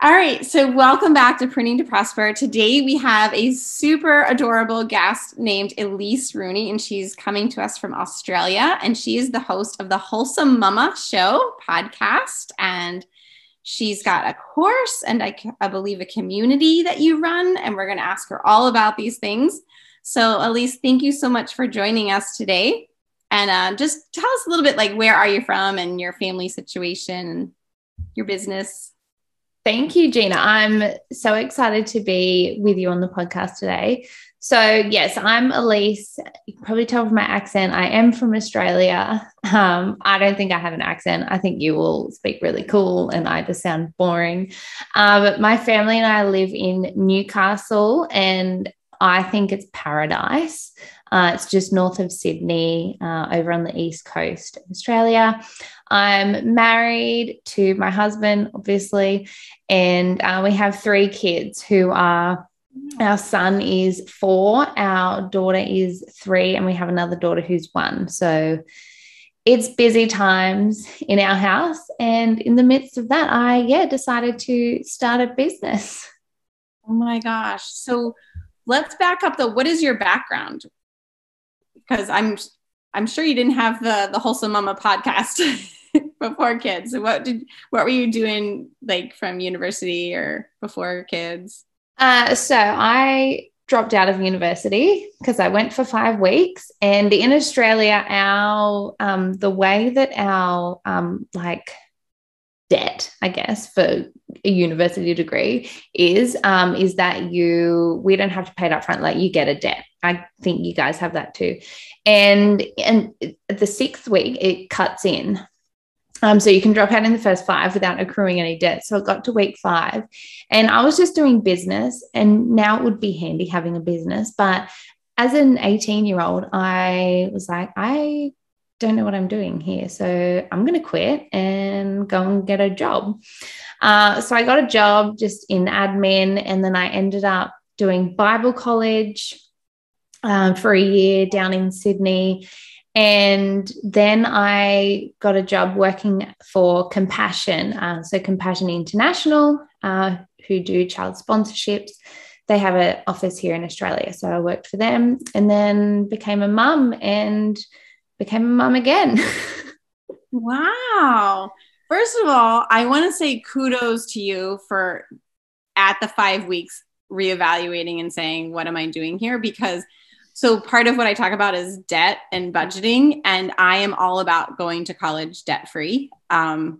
All right, so welcome back to Printing to Prosper. Today we have a super adorable guest named Elyse Rooney, and she's coming to us from Australia, and she is the host of the Wholesome Mumma podcast, and she's got a course and I believe a community that you run, and we're going to ask her all about these things. So Elyse, thank you so much for joining us today, and just tell us a little bit, like, where are you from and your family situation and your business. Thank you, Gina. I'm so excited to be with you on the podcast today. So yes, I'm Elyse. You can probably tell from my accent, I am from Australia. I don't think I have an accent. I think you will speak really cool and I just sound boring. But my family and I live in Newcastle, and I think it's paradise. It's just north of Sydney, over on the east coast of Australia. I'm married to my husband, obviously, and we have 3 kids who are, our son is 4, our daughter is 3, and we have another daughter who's 1. So it's busy times in our house. And in the midst of that, I decided to start a business. Oh my gosh. So let's back up though. What is your background? Because I'm sure you didn't have the Wholesome Mumma podcast before kids. So what were you doing, like, from university or before kids? So I dropped out of university because I went for 5 weeks, and in Australia, our the way that our debt, I guess, for a university degree is that we don't have to pay it up front. Like, you get a debt. I think you guys have that too. And the 6th week, it cuts in. So you can drop out in the first 5 without accruing any debt. So I got to week 5 and I was just doing business, and now it would be handy having a business. But as an 18-year-old, I was like, I don't know what I'm doing here. So I'm going to quit and go and get a job. So I got a job just in admin, and then I ended up doing Bible college for a year down in Sydney. And then I got a job working for Compassion. So Compassion International, who do child sponsorships. They have an office here in Australia. So I worked for them, and then became a mum and became a mum again. Wow. First of all, I want to say kudos to you for, at the 5 weeks, reevaluating and saying, what am I doing here? Because so part of what I talk about is debt and budgeting, and I am all about going to college debt-free. And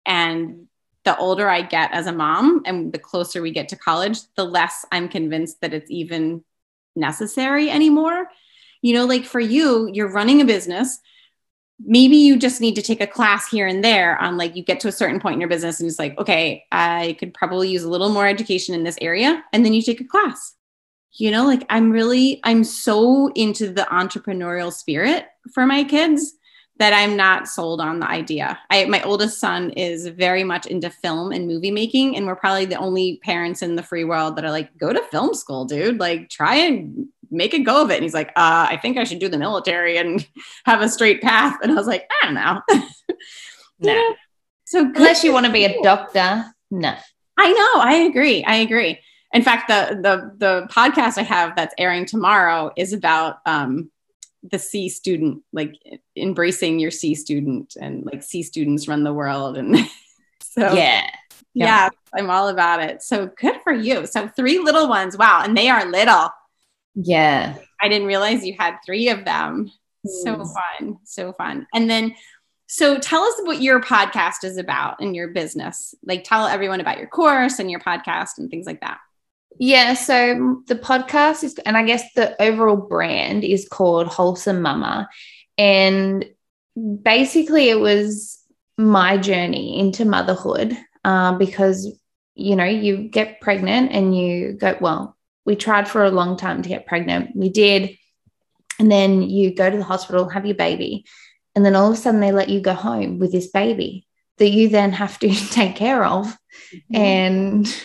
the older I get as a mom and the closer we get to college, the less I'm convinced that it's even necessary anymore. You know, like for you, you're running a business. Maybe you just need to take a class here and there on, like, you get to a certain point in your business and it's like, okay, I could probably use a little more education in this area. And then you take a class. You know, like, I'm so into the entrepreneurial spirit for my kids that I'm not sold on the idea. My oldest son is very much into film and movie making, and we're probably the only parents in the free world that are like, go to film school, dude. Like, try and make a go of it. And he's like, I think I should do the military and have a straight path. And I was like, I don't know. No. Yeah. So unless you want to be a doctor, no. I know. I agree. In fact, the podcast I have that's airing tomorrow is about the C student, like embracing your C student, and like C students run the world. And so, yeah, I'm all about it. So good for you. So 3 little ones. Wow. And they are little. Yeah. I didn't realize you had 3 of them. So fun. And then, so tell us what your podcast is about and your business. Like, tell everyone about your course and your podcast and things like that. Yeah, so the podcast is, and I guess the overall brand is called Wholesome Mumma. And basically it was my journey into motherhood, because, you know, you get pregnant and you go, well, we tried for a long time to get pregnant. We did. And then you go to the hospital, have your baby. And then all of a sudden they let you go home with this baby that you then have to take care of. Mm-hmm. And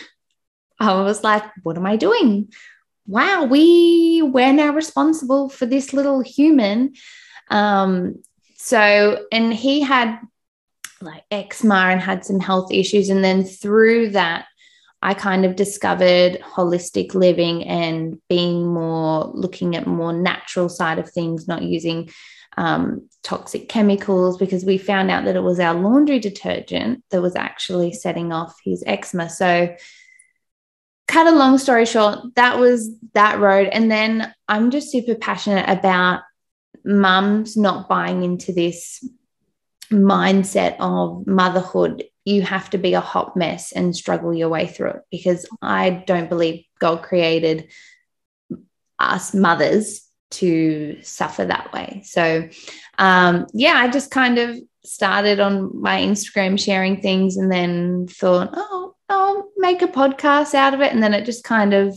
I was like, what am I doing? Wow, we're now responsible for this little human. And he had like eczema and had some health issues. And then through that, I kind of discovered holistic living and looking at more natural side of things, not using toxic chemicals, because we found out that it was our laundry detergent that was actually setting off his eczema. So cut a long story short, that was that road. And then I'm just super passionate about mums not buying into this mindset of motherhood. You have to be a hot mess and struggle your way through it, because I don't believe God created us mothers to suffer that way. So I just kind of started on my Instagram sharing things, and then thought, I'll make a podcast out of it. And then it just kind of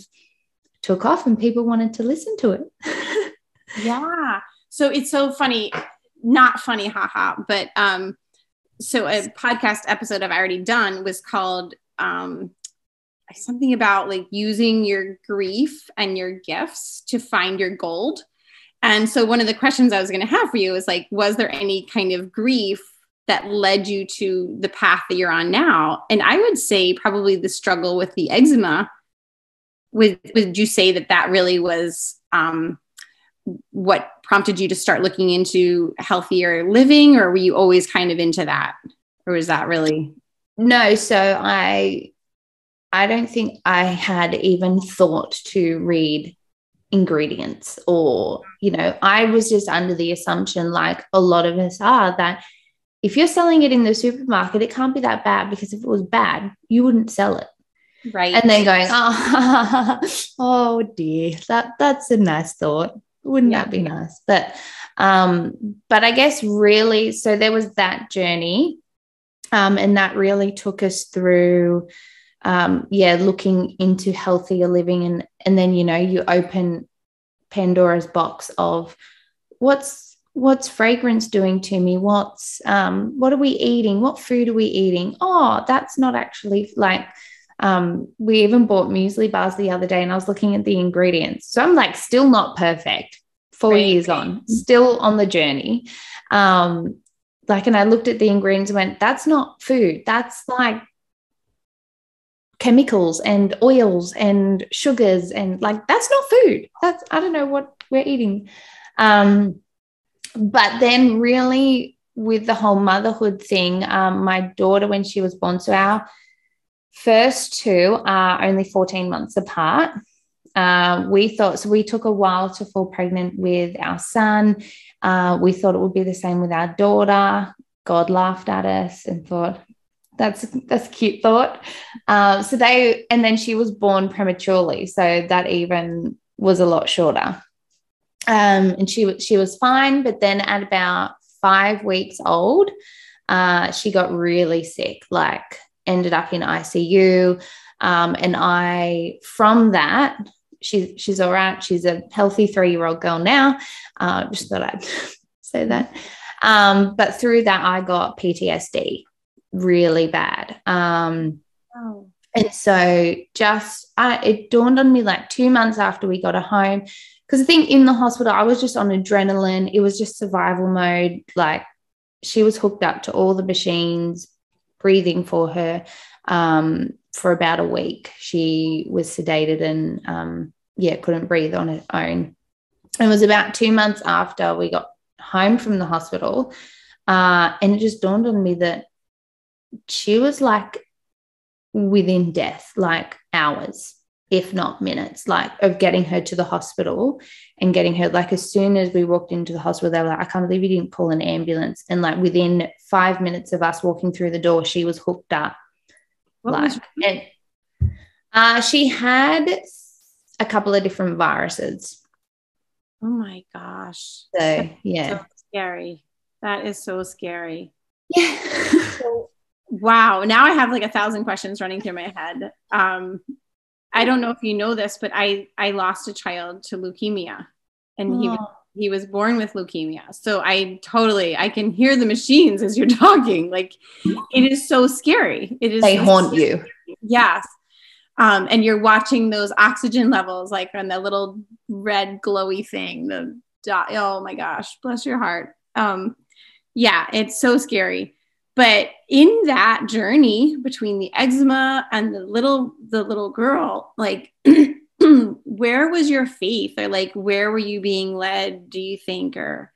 took off and people wanted to listen to it. Yeah. So it's so funny, not funny, haha, but so a podcast episode I've already done was called something about like using your grief and your gifts to find your gold. And so one of the questions I was going to have for you is like, was there any kind of grief that led you to the path that you're on now? And I would say probably the struggle with the eczema. Would you say that really was what prompted you to start looking into healthier living, or were you always kind of into that? Or was that really? No. So I don't think I had even thought to read ingredients, or, I was just under the assumption, like a lot of us are, that if you're selling it in the supermarket, it can't be that bad, because if it was bad, you wouldn't sell it. Right. And then going, oh dear, that's a nice thought. Wouldn't that be nice? But I guess really, so there was that journey, and that really took us through, looking into healthier living, and then you open Pandora's box of what's fragrance doing to me? What are we eating? What food are we eating? Oh, that's not actually like. We even bought muesli bars the other day, and I was looking at the ingredients. So I'm like, still not perfect, 4 years on, still on the journey. And I looked at the ingredients and went, that's not food. That's like chemicals and oils and sugars, and like, that's not food. I don't know what we're eating. But then really with the whole motherhood thing, my daughter, when she was born, so our first two are only 14 months apart. We took a while to fall pregnant with our son. We thought it would be the same with our daughter. God laughed at us and thought, that's a cute thought. And then she was born prematurely, so that even was a lot shorter. And she was fine, but then at about 5 weeks old, she got really sick, ended up in ICU. And from that, she's all right. She's a healthy 3-year-old girl now. Just thought I'd say that. But through that, I got PTSD really bad. And so it dawned on me 2 months after we got her home, because I think in the hospital, I was just on adrenaline. It was just survival mode. She was hooked up to all the machines, breathing for her. For about a week, she was sedated and couldn't breathe on her own. It was about 2 months after we got home from the hospital, and it just dawned on me that she was within death, hours, if not minutes, of getting her to the hospital and getting her, as soon as we walked into the hospital, they were like, I can't believe you didn't call an ambulance. And within 5 minutes of us walking through the door, she was hooked up. She had a couple of different viruses. Oh my gosh. So yeah. So scary. That is so scary. Yeah. Wow. Now I have 1,000 questions running through my head. I don't know if you know this, but I lost a child to leukemia, and he was born with leukemia. So I can hear the machines as you're talking. It is so scary. They haunt you. Yes. And you're watching those oxygen levels, on the little red glowy thing, the dot. Oh my gosh, bless your heart. Yeah, it's so scary. But in that journey between the eczema and the little girl, like, where was your faith, or like, where were you being led, do you think? Or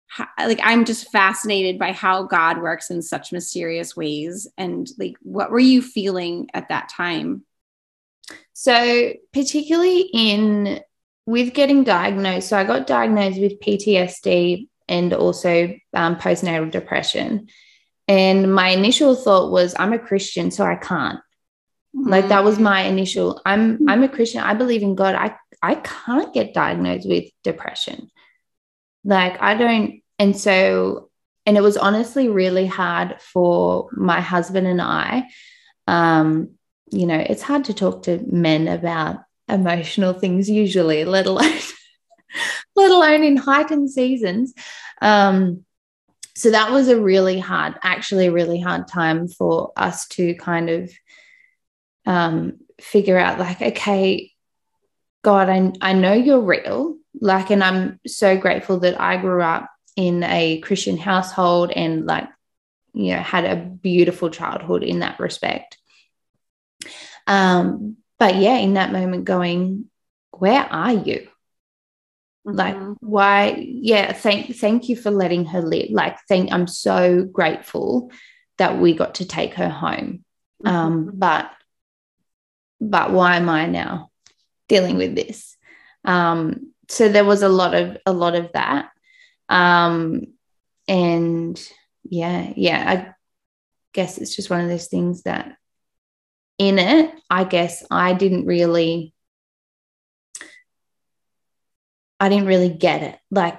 how, like, I'm just fascinated by how God works in such mysterious ways. And like, what were you feeling at that time? So particularly with getting diagnosed, so I got diagnosed with PTSD and also postnatal depression. And my initial thought was, I'm a Christian, so I can't. Like, that was my initial, I'm a Christian, I believe in God. I can't get diagnosed with depression. Like, I don't. And so, and it was honestly really hard for my husband and I. You know, it's hard to talk to men about emotional things usually, let alone in heightened seasons. So that was really hard time for us to kind of figure out, like, okay, God, I know you're real. Like, and I'm so grateful that I grew up in a Christian household and, like, you know, had a beautiful childhood in that respect. But yeah, in that moment going, where are you? Like, why? Yeah. Thank you for letting her live. Like, I'm so grateful that we got to take her home. But why am I now dealing with this? So there was a lot of that. And I guess it's just one of those things that in it, I guess I didn't really get it. Like,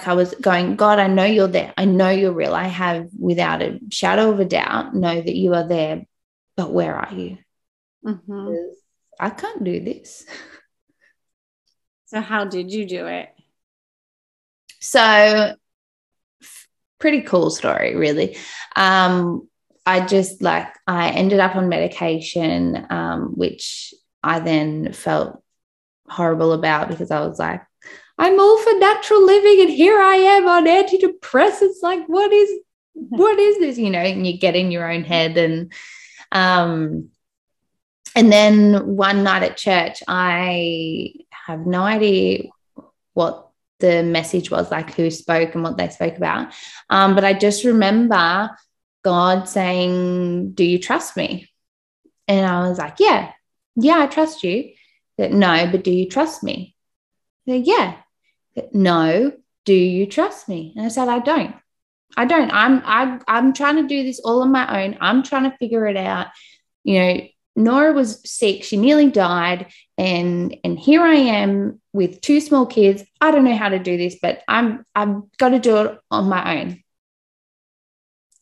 I was going, God, I know you're there. I know you're real. I have, without a shadow of a doubt, know that you are there, but where are you? Because I can't do this. So how did you do it? So, pretty cool story, really. I just, like, I ended up on medication, which I then felt horrible about, because I was like, I'm all for natural living and here I am on antidepressants. Like, what is this? You know, and you get in your own head. And then one night at church, I have no idea what the message was, like who spoke and what they spoke about. But I just remember God saying, do you trust me? And I was like, yeah, I trust you. That, no, but do you trust me? Said, yeah. No, do you trust me? And I said, I don't. I'm trying to do this all on my own. I'm trying to figure it out. You know, Nora was sick. She nearly died. And here I am with 2 small kids. I don't know how to do this, but I've got to do it on my own.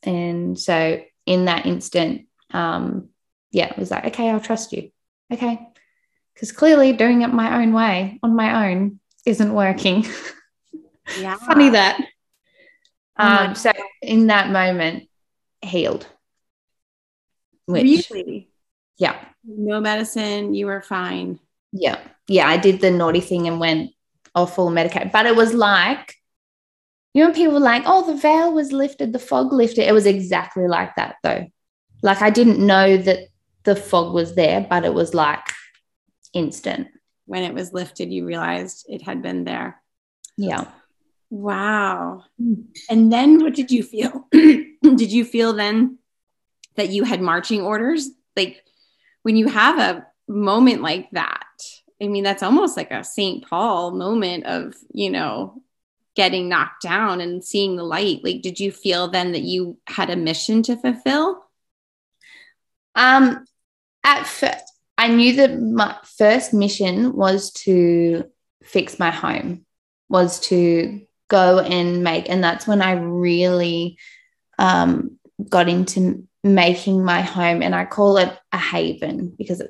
And so in that instant, it was like, okay, I'll trust you. Okay. Because clearly doing it my own way on my own isn't working. Yeah. Funny that. So in that moment, healed. Really? Yeah. No medicine, you were fine. Yeah. Yeah, I did the naughty thing and went off full medication. But it was like, you know, people were like, oh, the veil was lifted, the fog lifted. It was exactly like that, though. Like, I didn't know that the fog was there, but it was like instant. When it was lifted, you realized it had been there. Yeah. Wow. And then what did you feel? Did you feel then that you had marching orders? Like, when you have a moment like that, I mean, that's almost like a St. Paul moment of, you know, getting knocked down and seeing the light. Like, did you feel then that you had a mission to fulfill? At first, I knew that my first mission was to fix my home, was to go and make, and that's when I really got into making my home, and I call it a haven, because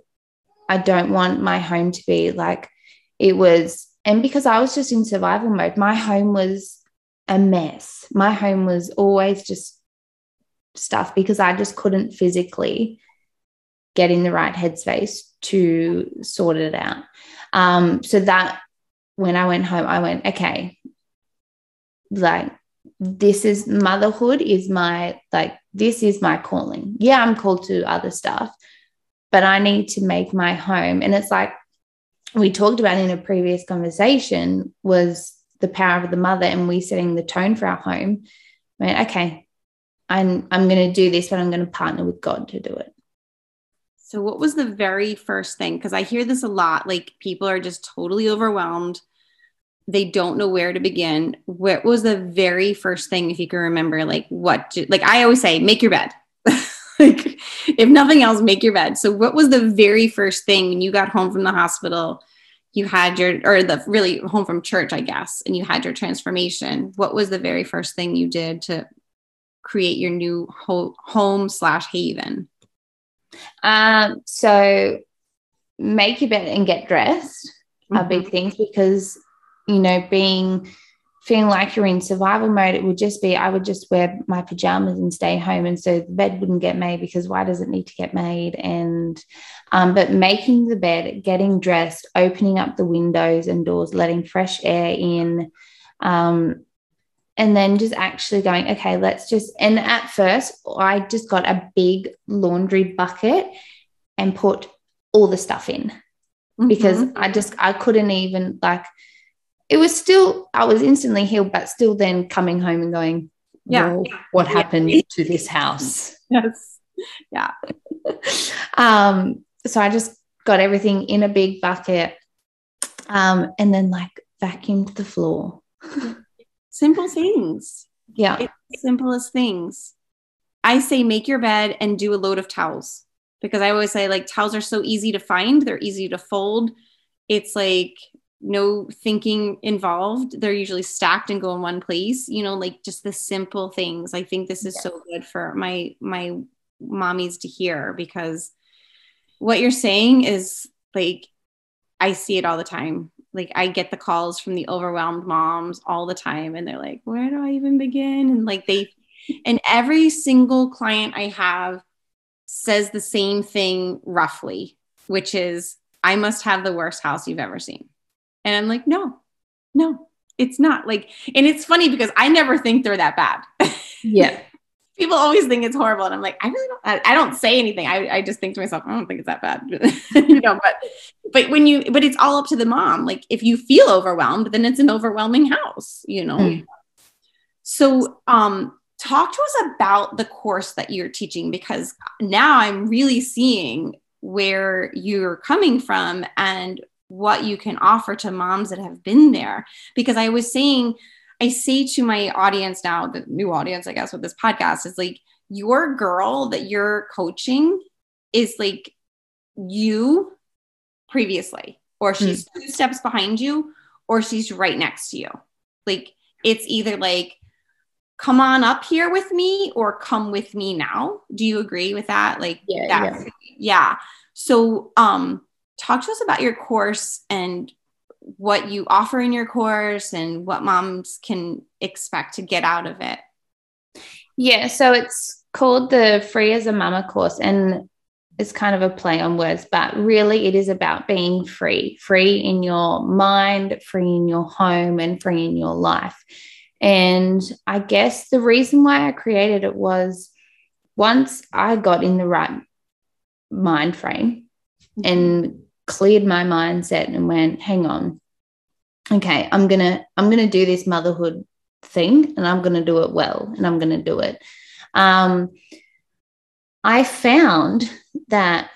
I don't want my home to be like it was. And because I was just in survival mode, my home was a mess. My home was always just stuff, because I just couldn't physically get in the right headspace to sort it out. So that when I went home, I went, okay, like, this is motherhood is my, like, this is my calling. Yeah, I'm called to other stuff, but I need to make my home. And it's like we talked about in a previous conversation was the power of the mother, and we setting the tone for our home. I mean, okay, I'm going to do this, but I'm going to partner with God to do it. So what was the very first thing? Because I hear this a lot, like people are just totally overwhelmed. They don't know where to begin. What was the very first thing, if you can remember, like like I always say, make your bed. Like if nothing else, make your bed. So what was the very first thing when you got home from the hospital, you had really home from church, I guess, and you had your transformation? What was the very first thing you did to create your new home/haven? So make your bed and get dressed are big things, because, you know, feeling like you're in survival mode, it would just be, I would just wear my pajamas and stay home. And so the bed wouldn't get made, because why does it need to get made? And, but making the bed, getting dressed, opening up the windows and doors, letting fresh air in, and then just actually going, okay, and at first I just got a big laundry bucket and put all the stuff in, because I couldn't even, like, it was still, I was instantly healed, but still then coming home and going, well, what happened to this house? Yes. Yeah. So I just got everything in a big bucket, and then like vacuumed the floor. Simple things. Yeah. It's the simplest things. I say make your bed and do a load of towels, because I always say, like, towels are so easy to find. They're easy to fold. It's like no thinking involved. They're usually stacked and go in one place, you know, like just the simple things. I think this is so good for my mommies to hear, because what you're saying is, like, I see it all the time. Like I get the calls from the overwhelmed moms all the time, and they're like, where do I even begin? And like and every single client I have says the same thing roughly, which is, I must have the worst house you've ever seen. And I'm like, no, it's not. Like, and it's funny because I never think they're that bad. Yeah. People always think it's horrible. And I'm like, I don't say anything. I just think to myself, I don't think it's that bad, you know, but it's all up to the mom. Like if you feel overwhelmed, then it's an overwhelming house, you know? So, talk to us about the course that you're teaching, because now I'm really seeing where you're coming from and what you can offer to moms that have been there. Because I say to my audience now, the new audience, I guess, with this podcast, is like, your girl that you're coaching is like you previously, or she's 2 steps behind you, or she's right next to you. Like, it's either like, come on up here with me, or come with me now. Do you agree with that? Like, yeah. So, talk to us about your course and what you offer in your course and what moms can expect to get out of it. Yeah. So it's called the Free as a Mama course, and it's kind of a play on words, but really it is about being free in your mind, free in your home, and free in your life. And I guess the reason why I created it was, once I got in the right mind frame and cleared my mindset and went, hang on, okay, I'm gonna do this motherhood thing, and I'm gonna do it well, and I'm gonna do it. I found that,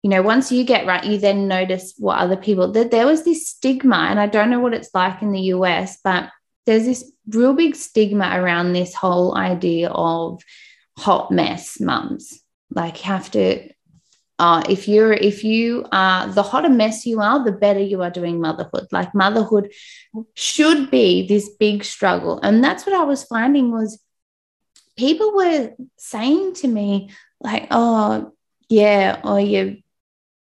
you know, once you get right, you then notice what other people, that there was this stigma, and I don't know what it's like in the US, but there's this real big stigma around this whole idea of hot mess mums. Like, you have to, if you are, the hotter mess you are, the better you are doing motherhood. Like, motherhood should be this big struggle. And that's what I was finding, was people were saying to me, like, oh yeah, or you're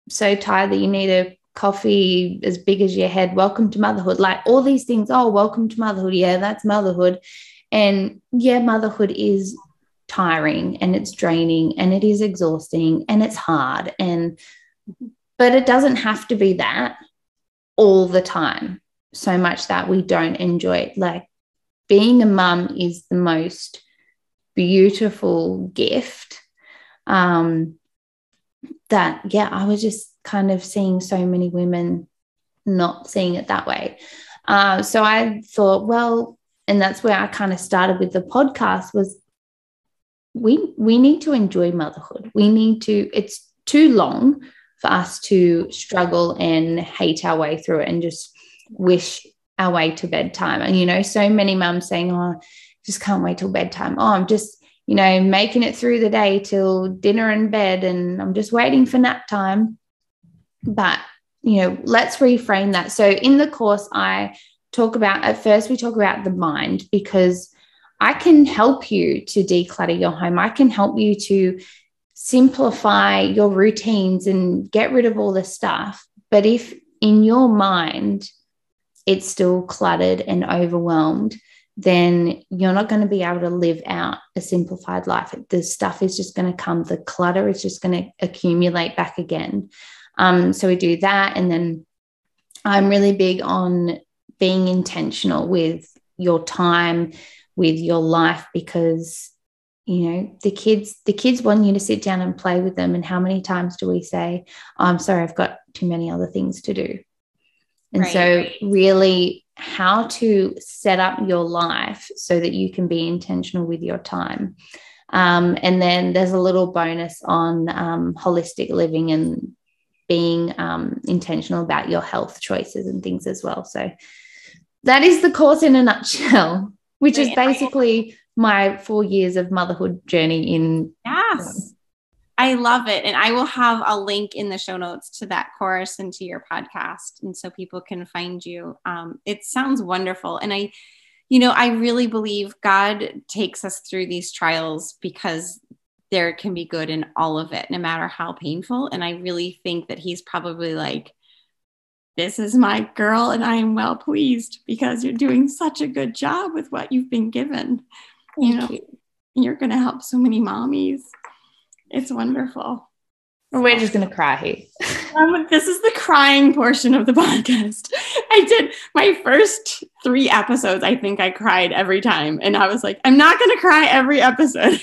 so tired that you need a coffee as big as your head, welcome to motherhood. Like, all these things, oh, welcome to motherhood. Yeah, that's motherhood. And yeah, motherhood is tiring, and it's draining, and it is exhausting, and it's hard, but it doesn't have to be that all the time, so much that we don't enjoy it. Like, being a mum is the most beautiful gift. That, yeah, I was just kind of seeing so many women not seeing it that way. So I thought, well, and that's where I kind of started with the podcast, was we need to enjoy motherhood. It's too long for us to struggle and hate our way through it and just wish our way to bedtime. And, you know, so many mums saying, oh, just can't wait till bedtime. Oh, I'm just, you know, making it through the day till dinner and bed, and I'm just waiting for nap time. But, you know, let's reframe that. So in the course, we talk about the mind, because I can help you to declutter your home. I can help you to simplify your routines and get rid of all the stuff. But if in your mind it's still cluttered and overwhelmed, then you're not going to be able to live out a simplified life. The stuff is just going to come. The clutter is just going to accumulate back again. So we do that. And then I'm really big on being intentional with your time, with your life, because, you know, the kids want you to sit down and play with them. And how many times do we say, oh, I'm sorry, I've got too many other things to do? And so really how to set up your life so that you can be intentional with your time. And then there's a little bonus on holistic living and being intentional about your health choices and things as well. So that is the course in a nutshell, which is basically my 4 years of motherhood journey in. Yes. I love it. And I will have a link in the show notes to that course and to your podcast, and so people can find you. It sounds wonderful. And I really believe God takes us through these trials because there can be good in all of it, no matter how painful. And I really think that he's probably like, this is my girl, and I am well pleased because you're doing such a good job with what you've been given. Thank you. You're going to help so many mommies. It's wonderful. We're just going to cry here. This is the crying portion of the podcast. I did my first 3 episodes. I think I cried every time. And I was like, I'm not going to cry every episode.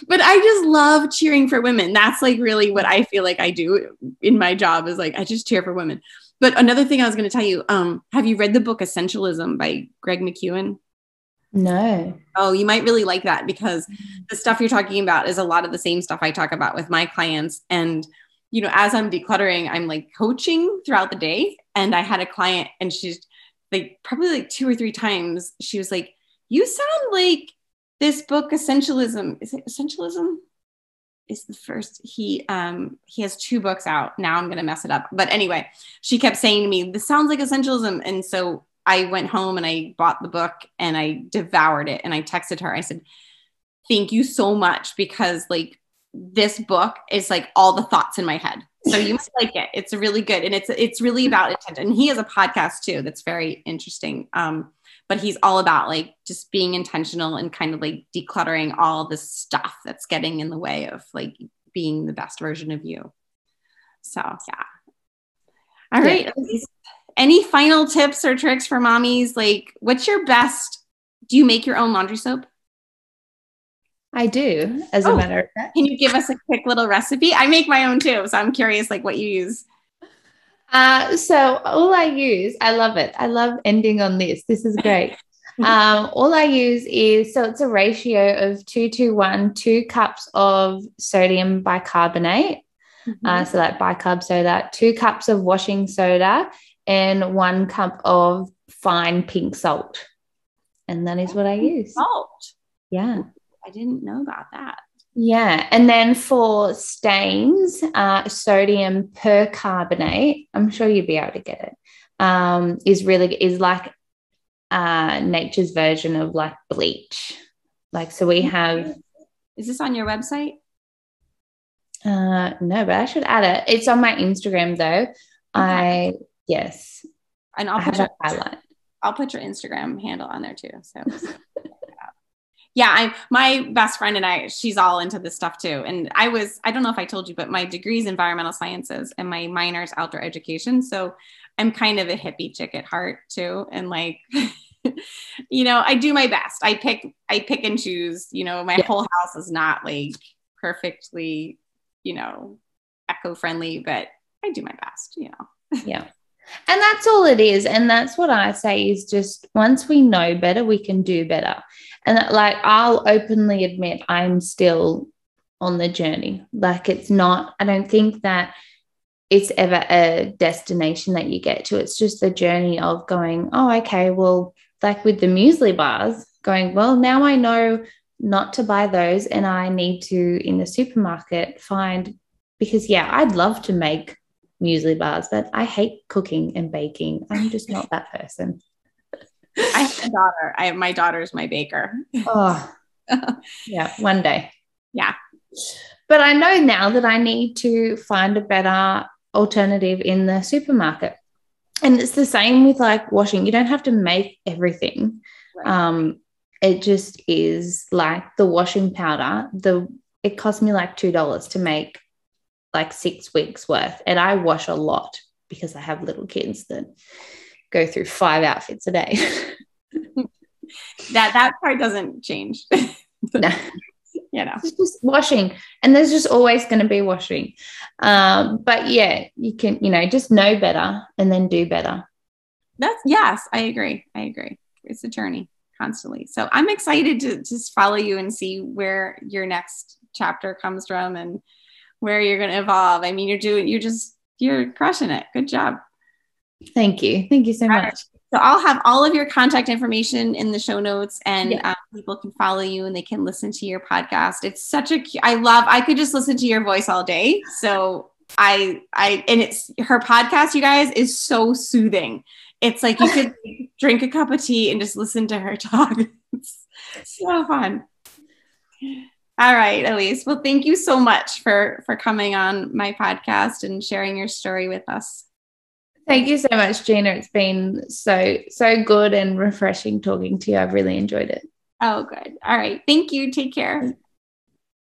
But I just love cheering for women. That's like really what I feel like I do in my job, is like, I just cheer for women. But another thing I was going to tell you, have you read the book Essentialism by Greg McKeown? No. Oh, you might really like that, because the stuff you're talking about is a lot of the same stuff I talk about with my clients. And, you know, as I'm decluttering, I'm like coaching throughout the day. And I had a client, and she's like, probably like 2 or 3 times, she was like, you sound like this book, Essentialism. Is it Essentialism? Is the first. He has 2 books out. Now I'm going to mess it up. But anyway, she kept saying to me, this sounds like Essentialism. And so I went home and I bought the book and I devoured it. And I texted her. I said, thank you so much, because like this book is like all the thoughts in my head. So you must like it. It's really good. And it's really about intent. And he has a podcast too that's very interesting. But he's all about like just being intentional and kind of like decluttering all this stuff that's getting in the way of like being the best version of you. So yeah. All right. Any final tips or tricks for mommies? Like, what's your best? Do you make your own laundry soap? I do, as a matter of fact. Can you give us a quick little recipe? I make my own too, so I'm curious, like, what you use. So all I use, I love it. I love ending on this. This is great. All I use is, so it's a ratio of 2 to 1, 2 cups of sodium bicarbonate. So that bicarb soda, 2 cups of washing soda, and 1 cup of fine pink salt. And that is what I use. Salt. Yeah. I didn't know about that. Yeah. And then for stains, sodium percarbonate, I'm sure you'd be able to get it, is like nature's version of like bleach. Like, so we have. Is this on your website? No, but I should add it. It's on my Instagram though. Okay. Yes. And I'll put your Instagram handle on there too. So yeah, my best friend and I, she's all into this stuff too. And I don't know if I told you, but my degree is environmental sciences and my minor is outdoor education. So I'm kind of a hippie chick at heart too. And like, I do my best. I pick and choose, my whole house is not like perfectly, eco-friendly, but I do my best, Yeah. And that's all it is. And that's what I say is just once we know better, we can do better. And like, I'll openly admit I'm still on the journey. Like, it's not, I don't think that it's ever a destination that you get to. It's just the journey of going, oh, okay, well, like with the muesli bars, going, well, now I know not to buy those, and I need to, in the supermarket, find, because I'd love to make muesli bars, but I hate cooking and baking. I'm just not that person. I have a daughter. My daughter's my baker. Oh, yeah, one day. Yeah. But I know now that I need to find a better alternative in the supermarket. And it's the same with like washing. You don't have to make everything. Right. It just is like the washing powder. It cost me like $2 to make like 6 weeks worth. And I wash a lot because I have little kids that go through 5 outfits a day. That part doesn't change. No. It's just washing, and there's just always going to be washing. But you can, just know better and then do better. Yes, I agree. It's a journey constantly. So I'm excited to just follow you and see where your next chapter comes from and where you're going to evolve. I mean, you're crushing it. Good job. Thank you. Thank you so much. So I'll have all of your contact information in the show notes, and people can follow you and they can listen to your podcast. It's such I could just listen to your voice all day. So and it's her podcast, you guys, is so soothing. It's like you could drink a cup of tea and just listen to her talk. It's so fun. All right, Elyse. Well, thank you so much for coming on my podcast and sharing your story with us. Thank you so much, Gina. It's been so good and refreshing talking to you. I've really enjoyed it. Oh, good. All right. Thank you. Take care.